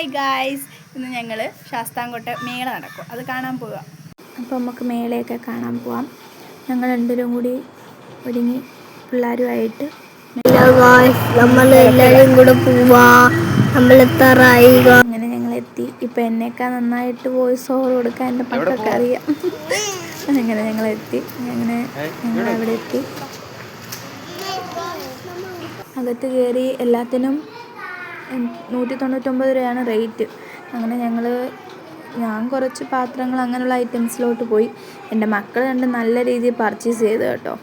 Hi guys, ഇന്ന് ഞങ്ങൾ ശാസ്താംകോട്ട മേള നടക്കും, അത് കാണാൻ പോവുക. അപ്പോൾ നമുക്ക് മേളയൊക്കെ കാണാൻ പോവാം. ഞങ്ങൾ രണ്ടുപേരും കൂടി ഒരുങ്ങി പിള്ളേരുമായിട്ട് നമ്മളെല്ലാവരും കൂടെ പോവാ. അങ്ങനെ ഞങ്ങളെത്തി. ഇപ്പം എന്നേക്കാൾ നന്നായിട്ട് വോയിസ് ഓവർ കൊടുക്കാൻ എൻ്റെ മക്കൾക്ക് അറിയാം. അങ്ങനെ ഞങ്ങളെത്തി. ഞങ്ങളവിടെ എത്തി. അകത്ത് കയറി. എല്ലാത്തിനും 199 രൂപയാണ് റേറ്റ്. അങ്ങനെ ഞാൻ കുറച്ച് പാത്രങ്ങൾ അങ്ങനെയുള്ള ഐറ്റംസിലോട്ട് പോയി. എൻ്റെ മക്കൾ രണ്ട് നല്ല രീതിയിൽ പർച്ചേസ് ചെയ്തു കേട്ടോ.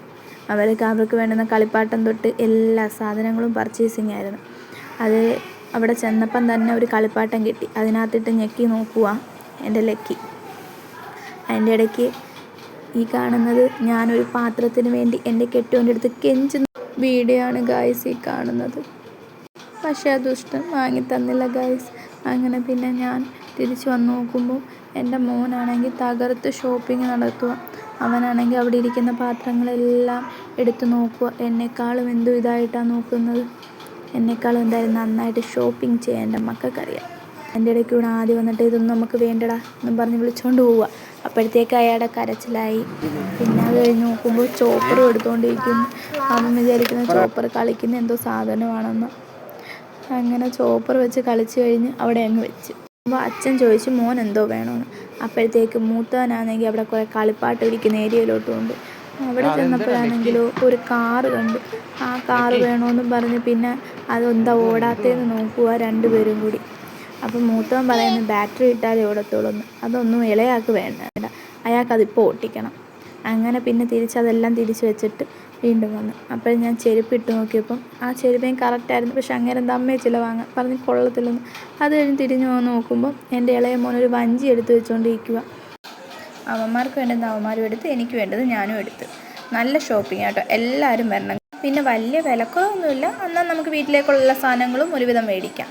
അവർക്ക് വേണ്ടുന്ന കളിപ്പാട്ടം തൊട്ട് എല്ലാ സാധനങ്ങളും പർച്ചേസിങ് ആയിരുന്നു. അത് അവിടെ ചെന്നപ്പം തന്നെ ഒരു കളിപ്പാട്ടം കിട്ടി. അതിനകത്തിട്ട് ഞെക്കി നോക്കുക എൻ്റെ ലക്കി. അതിൻ്റെ ഇടയ്ക്ക് ഈ കാണുന്നത് ഞാനൊരു പാത്രത്തിന് വേണ്ടി എൻ്റെ കെട്ടുകൊൻ്റെ അടുത്ത് കെഞ്ചുന്ന വീഡിയോ ആണ് ഗായ്സ് ഈ കാണുന്നത്. പക്ഷേ അത് ഇഷ്ടം വാങ്ങി തന്നില്ല ഗായ്സ്. അങ്ങനെ പിന്നെ ഞാൻ തിരിച്ച് വന്ന് നോക്കുമ്പോൾ എൻ്റെ മോനാണെങ്കിൽ തകർത്ത് ഷോപ്പിംഗ് നടത്തുക. അവനാണെങ്കിൽ അവിടെ ഇരിക്കുന്ന പാത്രങ്ങളെല്ലാം എടുത്ത് നോക്കുക. എന്നെക്കാളും എന്തോ ഇതായിട്ടാണ് നോക്കുന്നത്. എന്നെക്കാളും എന്തായാലും നന്നായിട്ട് ഷോപ്പിംഗ് ചെയ്യാൻ എൻ്റെ മക്കൾക്കറിയാം. എൻ്റെ ഇടയ്ക്ക് കൂടെ ആദ്യം വന്നിട്ട് ഇതൊന്നും നമുക്ക് വേണ്ടടാ എന്നും പറഞ്ഞ് വിളിച്ചുകൊണ്ട് പോവുക. അപ്പോഴത്തേക്ക് അയാളുടെ കരച്ചിലായി. പിന്നെ അത് കഴിഞ്ഞ് നോക്കുമ്പോൾ ചോപ്പറും എടുത്തുകൊണ്ടിരിക്കുന്നു. അവൻ വിചാരിക്കുന്ന ചോപ്പർ കളിക്കുന്ന എന്തോ സാധനമാണെന്ന്. അങ്ങനെ ചോപ്പർ വെച്ച് കളിച്ച് കഴിഞ്ഞ് അവിടെ അങ്ങ് വെച്ച്. അപ്പോൾ അച്ഛൻ ചോദിച്ചു മോൻ എന്തോ വേണമെന്ന്. അപ്പോഴത്തേക്ക് മൂത്തവനാണെങ്കിൽ അവിടെ കുറേ കളിപ്പാട്ട് ഇരിക്കുന്ന ഏരിയയിലോട്ട് കൊണ്ട്. അവിടെ ചെന്നപ്പോഴാണെങ്കിലോ ഒരു കാറ് കണ്ടു. ആ കാറ് വേണമെന്നും പറഞ്ഞ് പിന്നെ അതെന്താ ഓടാത്തതെന്ന് നോക്കുക രണ്ടുപേരും കൂടി. അപ്പം മൂത്തവൻ പറയുന്നത് ബാറ്ററി ഇട്ടാലേ ഓടത്തുള്ളൂ എന്ന്. അതൊന്നും ഇളയാൾക്ക് വേണ്ട, അയാൾക്കതിപ്പോൾ ഓട്ടിക്കണം. അങ്ങനെ പിന്നെ അതെല്ലാം തിരിച്ച് വെച്ചിട്ട് വീണ്ടും വന്നു. അപ്പോൾ ഞാൻ ചെരുപ്പിട്ട് നോക്കിയപ്പം ആ ചെരുപ്പേം കറക്റ്റായിരുന്നു. പക്ഷെ അങ്ങനെ എന്താ അമ്മയെ ചിലവാങ്ങാൻ പറഞ്ഞ് കൊള്ളത്തില്ലെന്ന്. അത് കഴിഞ്ഞ് തിരിഞ്ഞു വന്ന് നോക്കുമ്പോൾ എൻ്റെ ഇളയ മോനൊരു വഞ്ചി എടുത്ത് വെച്ചുകൊണ്ടിരിക്കുക. അവന്മാർക്ക് വേണ്ടത് അവന്മാരും എടുത്ത്, എനിക്ക് വേണ്ടത് ഞാനും എടുത്ത്. നല്ല ഷോപ്പിംഗ് കേട്ടോ, എല്ലാവരും വരണം. പിന്നെ വലിയ വിലക്കുറവൊന്നുമില്ല, എന്നാൽ നമുക്ക് വീട്ടിലേക്കുള്ള സാധനങ്ങളും ഒരുവിധം മേടിക്കാം.